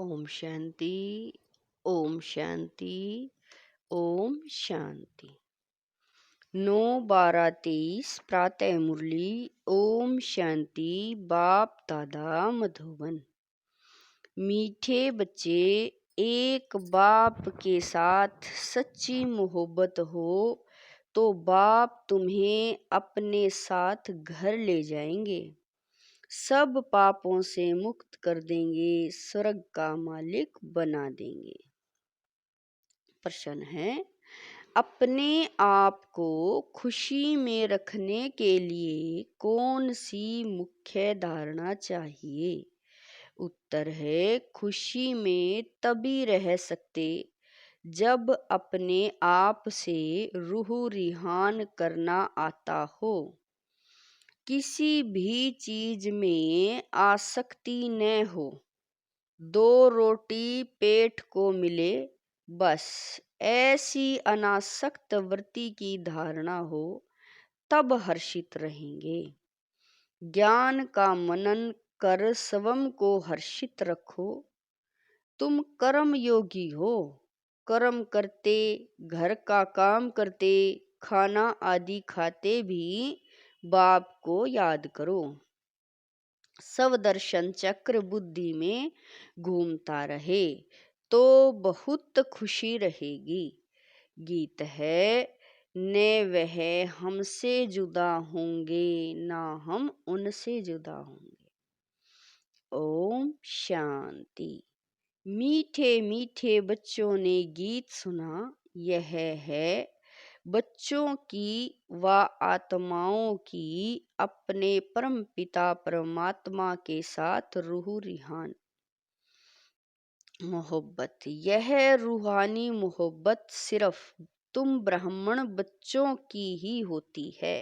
ओम शांति। ओम शांति। ओम शांति। 9/12/23 प्रातः मुरली। ओम शांति। बाप दादा मधुबन। मीठे बच्चे, एक बाप के साथ सच्ची मोहब्बत हो तो बाप तुम्हें अपने साथ घर ले जाएंगे, सब पापों से मुक्त कर देंगे, स्वर्ग का मालिक बना देंगे। प्रश्न है, अपने आप को खुशी में रखने के लिए कौन सी मुख्य धारणा चाहिए? उत्तर है, खुशी में तभी रह सकते जब अपने आप से रूह रिहान करना आता हो। किसी भी चीज में आसक्ति न हो। 2 रोटी पेट को मिले बस, ऐसी अनासक्त वृत्ति की धारणा हो तब हर्षित रहेंगे। ज्ञान का मनन कर स्वयं को हर्षित रखो। तुम कर्म योगी हो, कर्म करते, घर का काम करते, खाना आदि खाते भी बाप को याद करो। स्वदर्शन चक्र बुद्धि में घूमता रहे तो बहुत खुशी रहेगी। गीत है, न वह हमसे जुदा होंगे ना हम उनसे जुदा होंगे। ओम शांति। मीठे मीठे बच्चों ने गीत सुना। यह है बच्चों की व आत्माओं की अपने परम पिता परमात्मा के साथ रूह रिहान मोहब्बत। यह रूहानी मोहब्बत सिर्फ तुम ब्राह्मण बच्चों की ही होती है।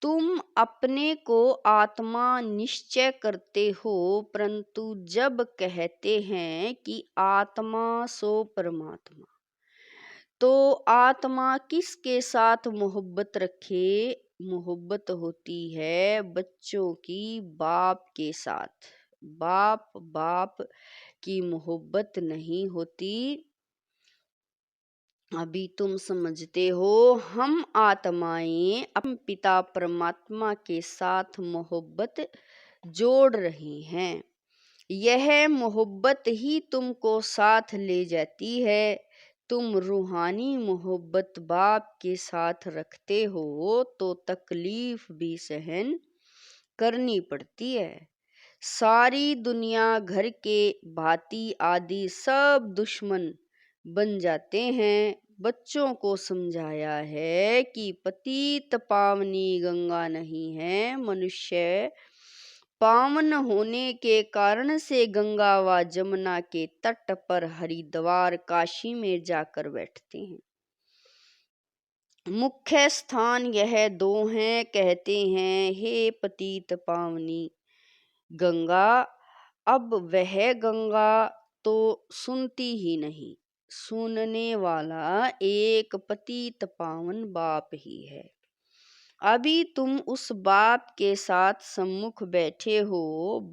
तुम अपने को आत्मा निश्चय करते हो, परंतु जब कहते हैं कि आत्मा सो परमात्मा, तो आत्मा किसके साथ मोहब्बत रखे? मोहब्बत होती है बच्चों की बाप के साथ। बाप की मोहब्बत नहीं होती। अभी तुम समझते हो, हम आत्माएं अपने पिता परमात्मा के साथ मोहब्बत जोड़ रही हैं। यह मोहब्बत ही तुमको साथ ले जाती है। तुम रूहानी मोहब्बत बाप के साथ रखते हो तो तकलीफ भी सहन करनी पड़ती है। सारी दुनिया घर के भांति आदि सब दुश्मन बन जाते हैं। बच्चों को समझाया है कि पतित पावनी गंगा नहीं है। मनुष्य पावन होने के कारण से गंगा व जमुना के तट पर हरिद्वार काशी में जाकर बैठते हैं। मुख्य स्थान यह 2 हैं। कहते हैं, हे पतित पावनी गंगा। अब वह गंगा तो सुनती ही नहीं, सुनने वाला एक पतित पावन बाप ही है। अभी तुम उस बाप के साथ सम्मुख बैठे हो।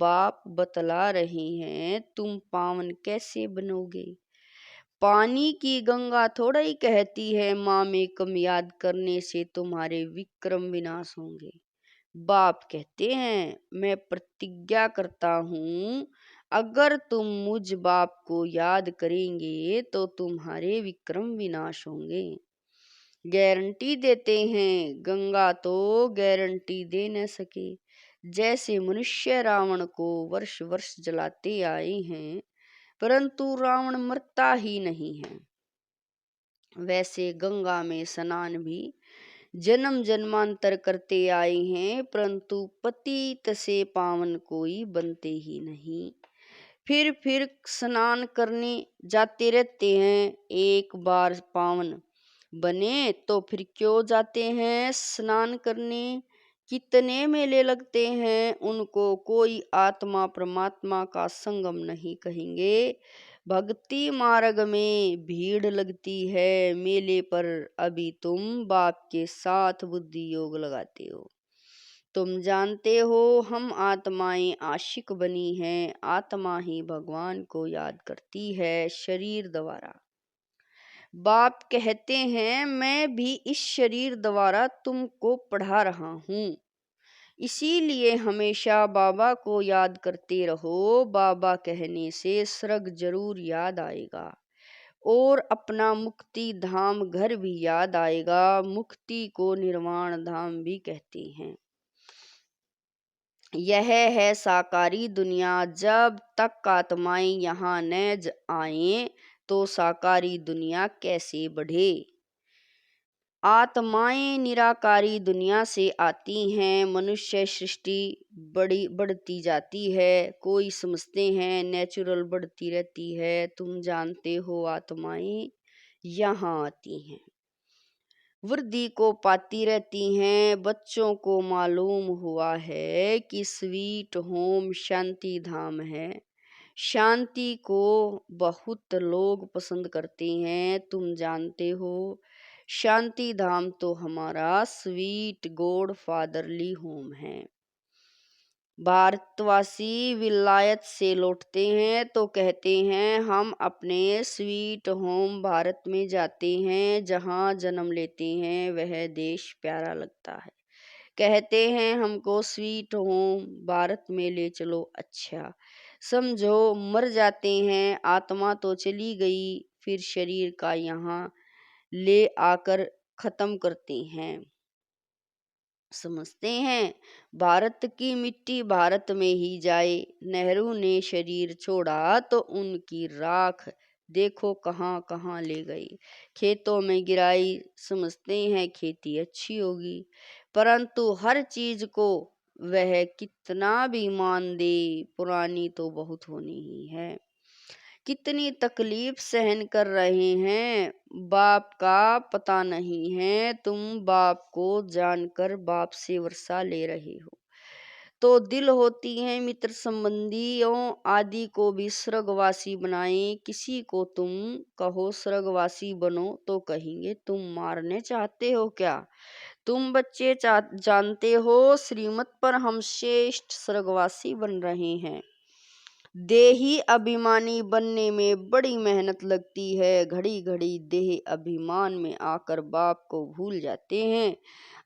बाप बतला रहे हैं, तुम पावन कैसे बनोगे? पानी की गंगा थोड़ा ही कहती है, माँ में कम याद करने से तुम्हारे विक्रम विनाश होंगे। बाप कहते हैं, मैं प्रतिज्ञा करता हूँ, अगर तुम मुझ बाप को याद करेंगे तो तुम्हारे विक्रम विनाश होंगे। गारंटी देते हैं। गंगा तो गारंटी दे न सके। जैसे मनुष्य रावण को वर्ष वर्ष जलाते आए हैं, परंतु रावण मरता ही नहीं है, वैसे गंगा में स्नान भी जन्म जन्मांतर करते आए हैं, परंतु पतित से पावन कोई बनते ही नहीं। फिर स्नान करने जाते रहते हैं। एक बार पावन बने तो फिर क्यों जाते हैं स्नान करने? कितने मेले लगते हैं, उनको कोई आत्मा परमात्मा का संगम नहीं कहेंगे। भक्ति मार्ग में भीड़ लगती है मेले पर। अभी तुम बाप के साथ बुद्धि योग लगाते हो। तुम जानते हो हम आत्माएं आशिक बनी हैं, आत्मा ही भगवान को याद करती है शरीर द्वारा। बाप कहते हैं मैं भी इस शरीर द्वारा तुमको पढ़ा रहा हूँ, इसीलिए हमेशा बाबा को याद करते रहो। बाबा कहने से स्वर्ग जरूर याद आएगा और अपना मुक्ति धाम घर भी याद आएगा। मुक्ति को निर्वाण धाम भी कहते हैं। यह है साकारी दुनिया। जब तक आत्माएं यहाँ न आए तो साकारी दुनिया कैसे बढ़े। आत्माएं निराकारी दुनिया से आती हैं, मनुष्य सृष्टि बढ़ती जाती है। कोई समझते हैं नेचुरल बढ़ती रहती है, तुम जानते हो आत्माएं यहाँ आती हैं, वृद्धि को पाती रहती हैं। बच्चों को मालूम हुआ है कि स्वीट होम शांति धाम है। शांति को बहुत लोग पसंद करते हैं, तुम जानते हो शांति धाम तो हमारा स्वीट गॉड फादरली होम है। भारतवासी विलायत से लौटते हैं तो कहते हैं हम अपने स्वीट होम भारत में जाते हैं, जहाँ जन्म लेते हैं वह देश प्यारा लगता है। कहते हैं हमको स्वीट होम भारत में ले चलो। अच्छा समझो मर जाते हैं, आत्मा तो चली गई, फिर शरीर का यहाँ ले आकर खत्म करते हैं। समझते हैं भारत की मिट्टी भारत में ही जाए। नेहरू ने शरीर छोड़ा तो उनकी राख देखो कहाँ कहाँ ले गई, खेतों में गिराई। समझते हैं खेती अच्छी होगी, परंतु हर चीज को वह कितना भी मान दे पुरानी तो बहुत होनी ही है। कितनी तकलीफ सहन कर रहे हैं, बाप का पता नहीं है। तुम बाप को जानकर बाप से वर्षा ले रहे हो तो दिल होती है मित्र संबंधियों आदि को भी स्वर्गवासी बनाए। किसी को तुम कहो स्वर्गवासी बनो तो कहेंगे तुम मारने चाहते हो क्या। तुम बच्चे जानते हो श्रीमत पर हम श्रेष्ठ स्वर्गवासी बन रहे हैं। देही अभिमानी बनने में बड़ी मेहनत लगती है, घड़ी घड़ी देह अभिमान में आकर बाप को भूल जाते हैं।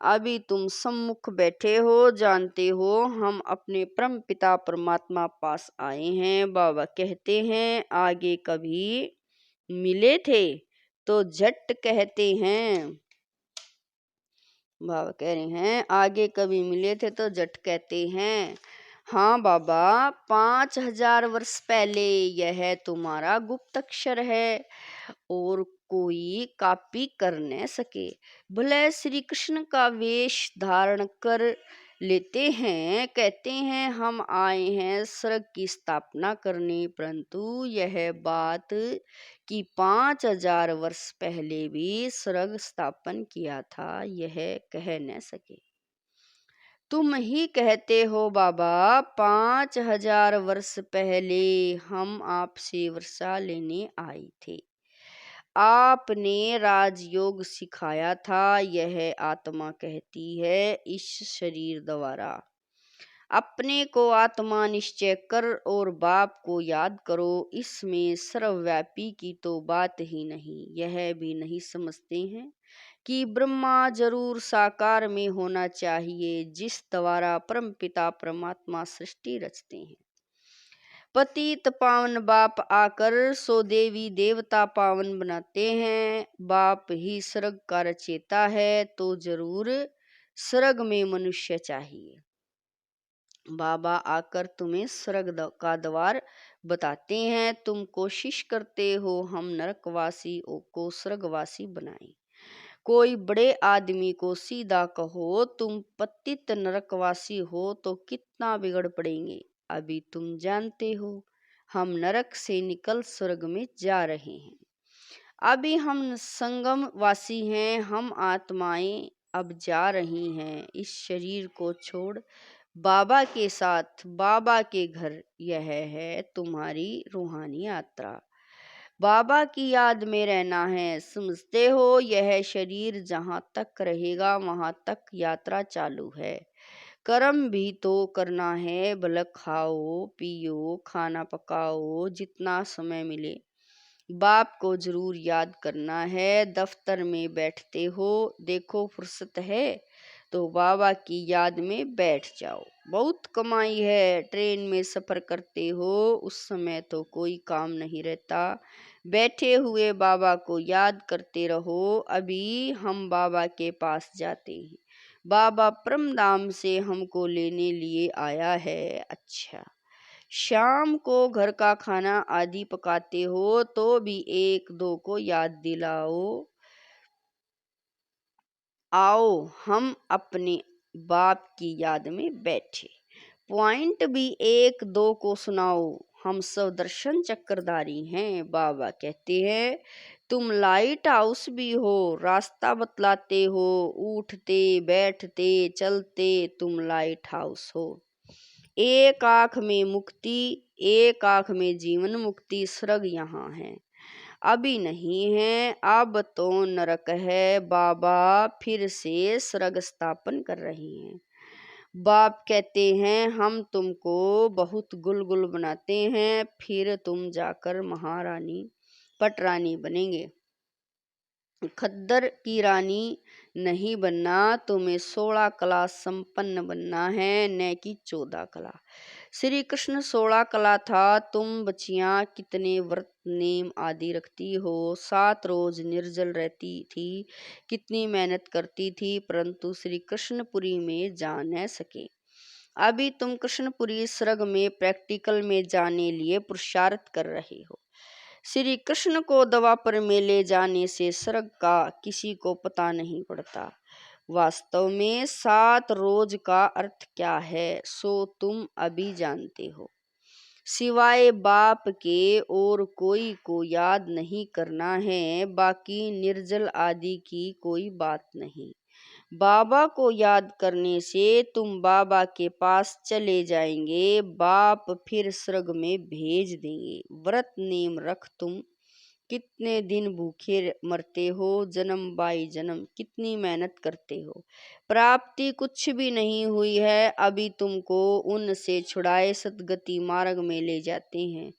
अभी तुम सम्मुख बैठे हो, जानते हो हम अपने परम पिता परमात्मा पास आए हैं। बाबा कहते हैं आगे कभी मिले थे तो झट कहते हैं। बाबा कह रहे हैं आगे कभी मिले थे तो झट कहते हैं। हाँ बाबा 5000 वर्ष पहले यह तुम्हारा गुप्ताक्षर है और कोई कॉपी कर न सके। भले श्री कृष्ण का वेश धारण कर लेते हैं, कहते हैं हम आए हैं स्वर्ग की स्थापना करने, परंतु यह बात कि 5000 वर्ष पहले भी स्वर्ग स्थापन किया था यह कह न सके। तुम ही कहते हो बाबा 5000 वर्ष पहले हम आपसे वर्षा लेने आए थे, आपने राजयोग सिखाया था। यह आत्मा कहती है इस शरीर द्वारा अपने को आत्मा निश्चय कर और बाप को याद करो। इसमें सर्वव्यापी की तो बात ही नहीं। यह भी नहीं समझते हैं कि ब्रह्मा जरूर साकार में होना चाहिए, जिस द्वारा परम पिता परमात्मा सृष्टि रचते हैं। पतित पावन बाप आकर सो देवी देवता पावन बनाते हैं। बाप ही स्वर्ग का रचेता है तो जरूर स्वर्ग में मनुष्य चाहिए। बाबा आकर तुम्हें स्वर्ग का द्वार बताते हैं, तुम कोशिश करते हो हम नरकवासी को स्वर्गवासी बनाएं। कोई बड़े आदमी को सीधा कहो तुम पतित नरकवासी हो तो कितना बिगड़ पड़ेंगे। अभी तुम जानते हो हम नरक से निकल स्वर्ग में जा रहे हैं। अभी हम संगम वासी हैं, हम आत्माएं अब जा रही हैं इस शरीर को छोड़ बाबा के साथ बाबा के घर। यह है तुम्हारी रूहानी यात्रा, बाबा की याद में रहना है। समझते हो यह शरीर जहाँ तक रहेगा वहाँ तक यात्रा चालू है। कर्म भी तो करना है, भले खाओ पियो खाना पकाओ जितना समय मिले। बाप को जरूर याद करना है। दफ्तर में बैठते हो, देखो फुर्सत है तो बाबा की याद में बैठ जाओ। बहुत कमाई है, ट्रेन में सफर करते हो, उस समय तो कोई काम नहीं रहता, बैठे हुए बाबा को याद करते रहो। अभी हम बाबा के पास जाते हैं, बाबा परम धाम से हमको लेने लिए आया है। अच्छा, शाम को घर का खाना आदि पकाते हो तो भी एक दो को याद दिलाओ। आओ हम अपने बाप की याद में बैठे, पॉइंट भी एक दो को सुनाओ। हम सब दर्शन चक्रधारी हैं। बाबा कहते हैं तुम लाइट हाउस भी हो, रास्ता बतलाते हो, उठते बैठते चलते तुम लाइट हाउस हो। एक आँख में मुक्ति, एक आँख में जीवन मुक्ति, स्वर्ग यहाँ है, अभी नहीं है, अब तो नरक है। बाबा फिर से स्वर्ग स्थापन कर रहे हैं। बाप कहते हैं हम तुमको बहुत गुलगुल बनाते हैं, फिर तुम जाकर महारानी पटरानी बनेंगे। खद्दर की रानी नहीं बनना, तुम्हें 16 कला संपन्न बनना है, न कि 14 कला। श्री कृष्ण 16 कला था। तुम बच्चियां कितने व्रत नेम आदि रखती हो, 7 रोज निर्जल रहती थी, कितनी मेहनत करती थी, परंतु श्री कृष्णपुरी में जा न सके। अभी तुम कृष्णपुरी स्वर्ग में प्रैक्टिकल में जाने लिए पुरुषार्थ कर रहे हो। श्री कृष्ण को द्वापर में ले जाने से स्वर्ग का किसी को पता नहीं पड़ता। वास्तव में 7 रोज का अर्थ क्या है सो तुम अभी जानते हो। सिवाय बाप के और कोई को याद नहीं करना है, बाकी निर्जल आदि की कोई बात नहीं। बाबा को याद करने से तुम बाबा के पास चले जाएंगे, बाप फिर स्वर्ग में भेज देंगे। व्रत नेम रख तुम कितने दिन भूखे मरते हो, जन्म बाई जन्म कितनी मेहनत करते हो, प्राप्ति कुछ भी नहीं हुई है। अभी तुमको उनसे छुड़ाए सतगति मार्ग में ले जाते हैं।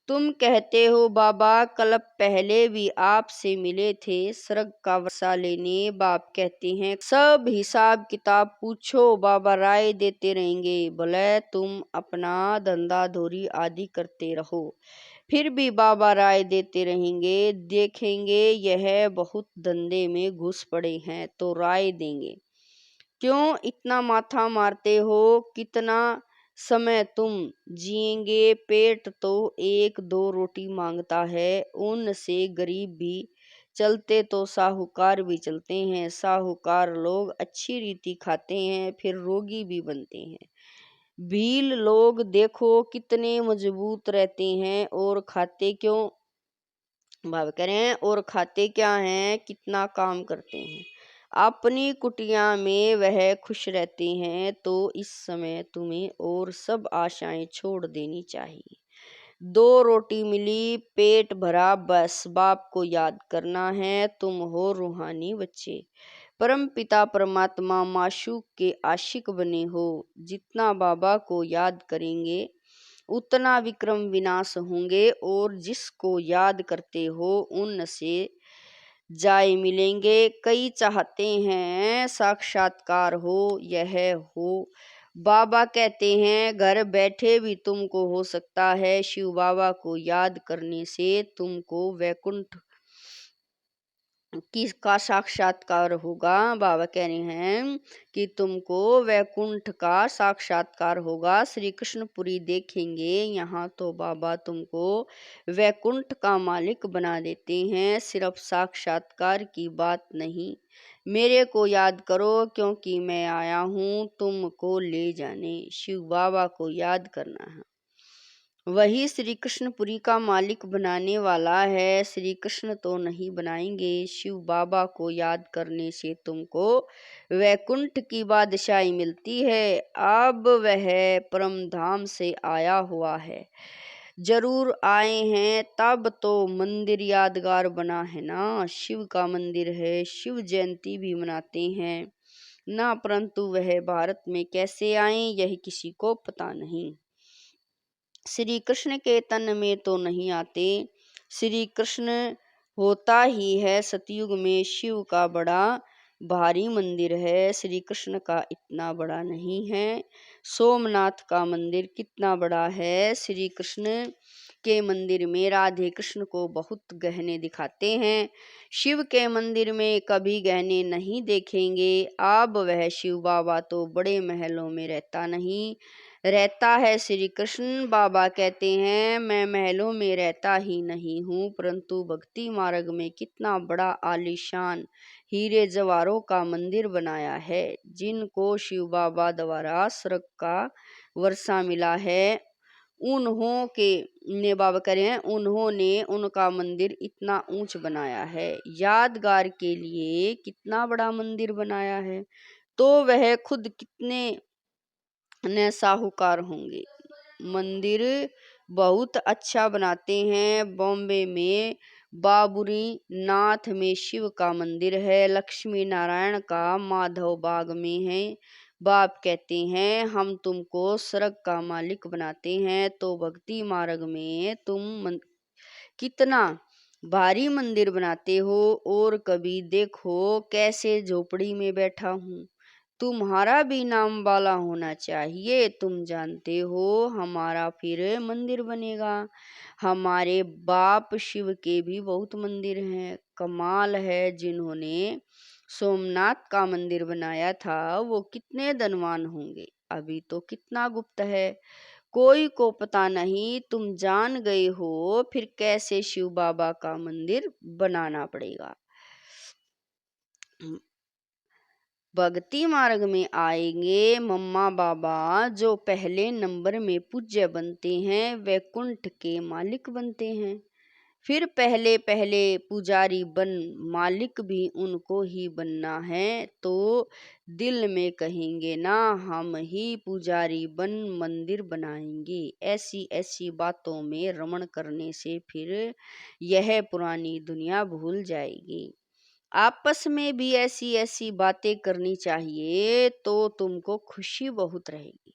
तुम कहते हो बाबा कल पहले भी आपसे मिले थे स्वर्ग का वर्षा लेने। बाप कहते हैं सब हिसाब किताब पूछो, बाबा राय देते रहेंगे, भले तुम अपना धंधा धोरी आदि करते रहो, फिर भी बाबा राय देते रहेंगे। देखेंगे यह बहुत धंधे में घुस पड़े हैं तो राय देंगे, क्यों इतना माथा मारते हो, कितना समय तुम जिएंगे, पेट तो 1-2 रोटी मांगता है, उनसे गरीब भी चलते तो साहूकार भी चलते हैं। साहूकार लोग अच्छी रीति खाते हैं फिर रोगी भी बनते हैं। भील लोग देखो कितने मजबूत रहते हैं और खाते क्यों, बाबा कह रहे हैं और खाते क्या हैं, कितना काम करते हैं, अपनी कुटिया में वह खुश रहते हैं। तो इस समय तुम्हें और सब आशाएं छोड़ देनी चाहिए। 2 रोटी मिली, पेट भरा, बस बाप को याद करना है। तुम हो रूहानी बच्चे, परम पिता परमात्मा माशूक के आशिक बने हो। जितना बाबा को याद करेंगे उतना विक्रम विनाश होंगे, और जिसको याद करते हो उनसे जाए मिलेंगे। कई चाहते हैं साक्षात्कार हो, यह हो। बाबा कहते हैं घर बैठे भी तुमको हो सकता है। शिव बाबा को याद करने से तुमको वैकुंठ किसका साक्षात्कार होगा। बाबा कह रहे हैं कि तुमको वैकुंठ का साक्षात्कार होगा, श्री कृष्णपुरी देखेंगे। यहाँ तो बाबा तुमको वैकुंठ का मालिक बना देते हैं। सिर्फ साक्षात्कार की बात नहीं, मेरे को याद करो क्योंकि मैं आया हूँ तुमको ले जाने। शिव बाबा को याद करना है, वही श्री कृष्णपुरी का मालिक बनाने वाला है। श्री कृष्ण तो नहीं बनाएंगे। शिव बाबा को याद करने से तुमको वैकुंठ की बादशाही मिलती है। अब वह परम धाम से आया हुआ है, जरूर आए हैं, तब तो मंदिर यादगार बना है ना। शिव का मंदिर है, शिव जयंती भी मनाते हैं, ना, परंतु वह भारत में कैसे आए यह किसी को पता नहीं। श्री कृष्ण के तन में तो नहीं आते। श्री कृष्ण होता ही है सतयुग में शिव का बड़ा भारी मंदिर है। श्री कृष्ण का इतना बड़ा नहीं है। सोमनाथ का मंदिर कितना बड़ा है। श्री कृष्ण के मंदिर में राधे कृष्ण को बहुत गहने दिखाते हैं। शिव के मंदिर में कभी गहने नहीं देखेंगे। अब वह शिव बाबा तो बड़े महलों में रहता नहीं, रहता है श्री कृष्ण। बाबा कहते हैं मैं महलों में रहता ही नहीं हूँ, परंतु भक्ति मार्ग में कितना बड़ा आलीशान हीरे जवाहरों का मंदिर बनाया है, जिनको शिव बाबा द्वारा स्वर्ग का वर्षा मिला है। उन्हों के ने बाबा करें उन्होंने उनका मंदिर इतना ऊंच बनाया है, यादगार के लिए कितना बड़ा मंदिर बनाया है, तो वह खुद कितने न साहूकार होंगे। मंदिर बहुत अच्छा बनाते हैं। बॉम्बे में बाबुरी नाथ में शिव का मंदिर है। लक्ष्मी नारायण का माधव बाग में है। बाप कहते हैं हम तुमको स्वर्ग का मालिक बनाते हैं, तो भक्ति मार्ग में तुम कितना भारी मंदिर बनाते हो, और कभी देखो कैसे झोपड़ी में बैठा हूँ। तुम्हारा भी नाम वाला होना चाहिए। तुम जानते हो हमारा फिर मंदिर बनेगा। हमारे बाप शिव के भी बहुत मंदिर हैं। कमाल है, जिन्होंने सोमनाथ का मंदिर बनाया था वो कितने धनवान होंगे। अभी तो कितना गुप्त है, कोई को पता नहीं। तुम जान गए हो, फिर कैसे शिव बाबा का मंदिर बनाना पड़ेगा। भक्ति मार्ग में आएंगे मम्मा बाबा जो पहले नंबर में पूज्य बनते हैं, वैकुंठ के मालिक बनते हैं। फिर पहले पहले पुजारी बन मालिक भी उनको ही बनना है, तो दिल में कहेंगे ना हम ही पुजारी बन मंदिर बनाएंगे। ऐसी ऐसी बातों में रमण करने से फिर यह पुरानी दुनिया भूल जाएगी। आपस में भी ऐसी ऐसी बातें करनी चाहिए, तो तुमको खुशी बहुत रहेगी।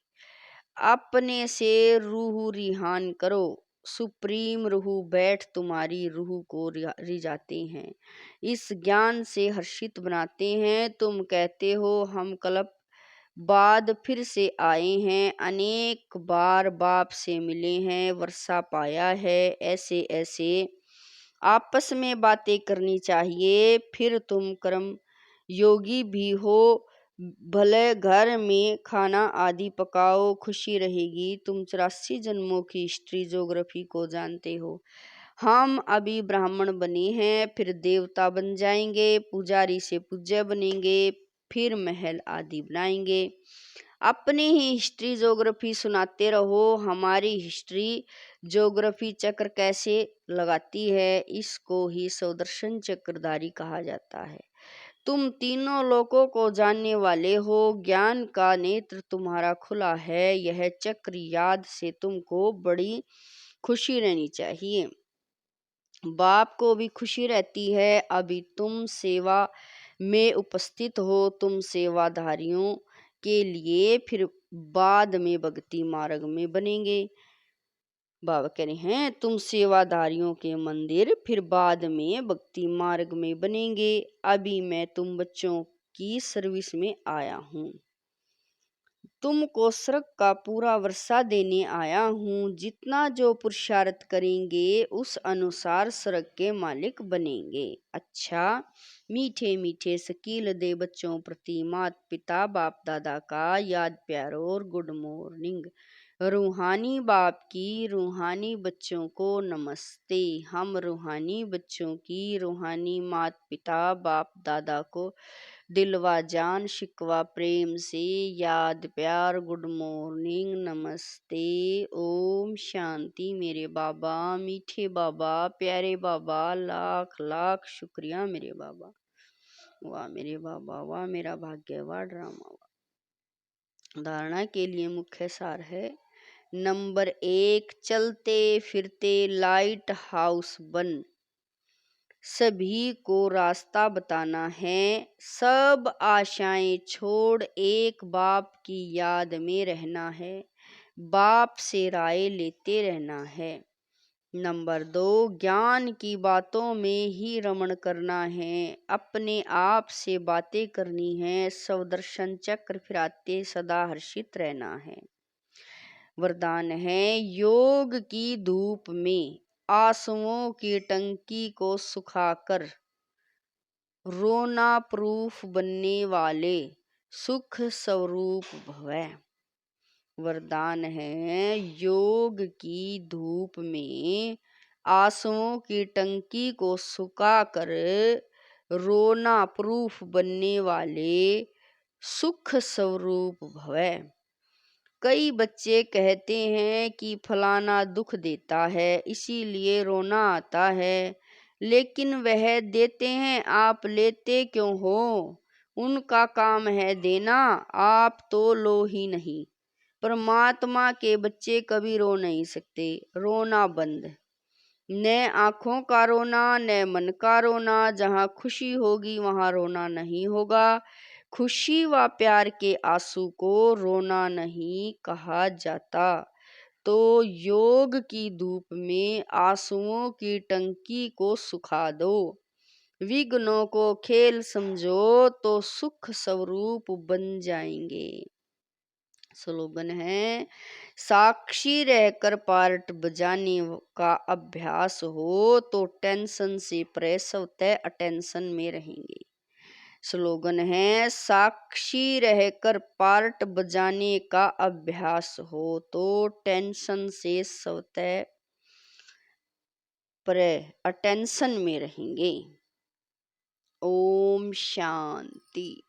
अपने से रूह रिहान करो, सुप्रीम रूह बैठ तुम्हारी रूह को रिझाते हैं, इस ज्ञान से हर्षित बनाते हैं। तुम कहते हो हम कल्प बाद फिर से आए हैं, अनेक बार बाप से मिले हैं, वर्षा पाया है। ऐसे ऐसे आपस में बातें करनी चाहिए। फिर तुम कर्म योगी भी हो, भले घर में खाना आदि पकाओ, खुशी रहेगी। तुम 84 जन्मों की हिस्ट्री ज्योग्राफी को जानते हो। हम अभी ब्राह्मण बने हैं, फिर देवता बन जाएंगे, पुजारी से पूज्य बनेंगे, फिर महल आदि बनाएंगे। अपनी ही हिस्ट्री ज्योग्राफी सुनाते रहो। हमारी हिस्ट्री ज्योग्राफी चक्र कैसे लगाती है, इसको ही सुदर्शन चक्रधारी कहा जाता है। तुम तीनों लोकों को जानने वाले हो, ज्ञान का नेत्र तुम्हारा खुला है। यह चक्र याद से तुमको बड़ी खुशी रहनी चाहिए। बाप को भी खुशी रहती है। अभी तुम सेवा में उपस्थित हो, तुम सेवाधारियों के लिए फिर बाद में भक्ति मार्ग में बनेंगे। बाबा कह रहे हैं तुम सेवाधारियों के मंदिर फिर बाद में भक्ति मार्ग में बनेंगे। अभी मैं तुम बच्चों की सर्विस में आया हूँ, तुमको स्वर्ग का पूरा वर्षा देने आया हूँ। जितना जो पुरुषार्थ करेंगे उस अनुसार स्वर्ग के मालिक बनेंगे। अच्छा, मीठे मीठे शकील दे बच्चों प्रति माता पिता बाप दादा का याद प्यार और गुड मॉर्निंग। रूहानी बाप की रूहानी बच्चों को नमस्ते। हम रूहानी बच्चों की रूहानी माता पिता बाप दादा को दिलवा जान शिकवा प्रेम से याद प्यार गुड मॉर्निंग नमस्ते। ओम शांति। मेरे बाबा मीठे बाबा प्यारे बाबा, लाख लाख शुक्रिया मेरे बाबा। वाह मेरे बाबा, वाह मेरा भाग्य, वाह ड्रामा। धारणा के लिए मुख्य सार है। नंबर 1, चलते फिरते लाइट हाउस बन सभी को रास्ता बताना है। सब आशाएं छोड़ एक बाप की याद में रहना है। बाप से राय लेते रहना है। नंबर 2, ज्ञान की बातों में ही रमण करना है। अपने आप से बातें करनी है। स्वदर्शन चक्र फिराते सदा हर्षित रहना है। वरदान है, योग की धूप में आंसुओं की टंकी को सुखाकर रोना प्रूफ बनने वाले सुख स्वरूप भवै। वरदान है, योग की धूप में आंसुओं की टंकी को सुखाकर रोना प्रूफ बनने वाले सुख स्वरूप भवै। कई बच्चे कहते हैं कि फलाना दुख देता है इसीलिए रोना आता है, लेकिन वह देते हैं, आप लेते क्यों हो? उनका काम है देना, आप तो लो ही नहीं। परमात्मा के बच्चे कभी रो नहीं सकते। रोना बंद। न आंखों का रोना न मन का रोना। जहाँ खुशी होगी वहाँ रोना नहीं होगा। खुशी व प्यार के आंसू को रोना नहीं कहा जाता। तो योग की धूप में आंसुओं की टंकी को सुखा दो। विघ्नों को खेल समझो तो सुख स्वरूप बन जाएंगे। स्लोगन है, साक्षी रहकर पार्ट बजाने का अभ्यास हो तो टेंशन से परेश होते अटेंशन में रहेंगे। स्लोगन है, साक्षी रहकर पार्ट बजाने का अभ्यास हो तो टेंशन से स्वतः परे अटेंशन में रहेंगे। ओम शांति।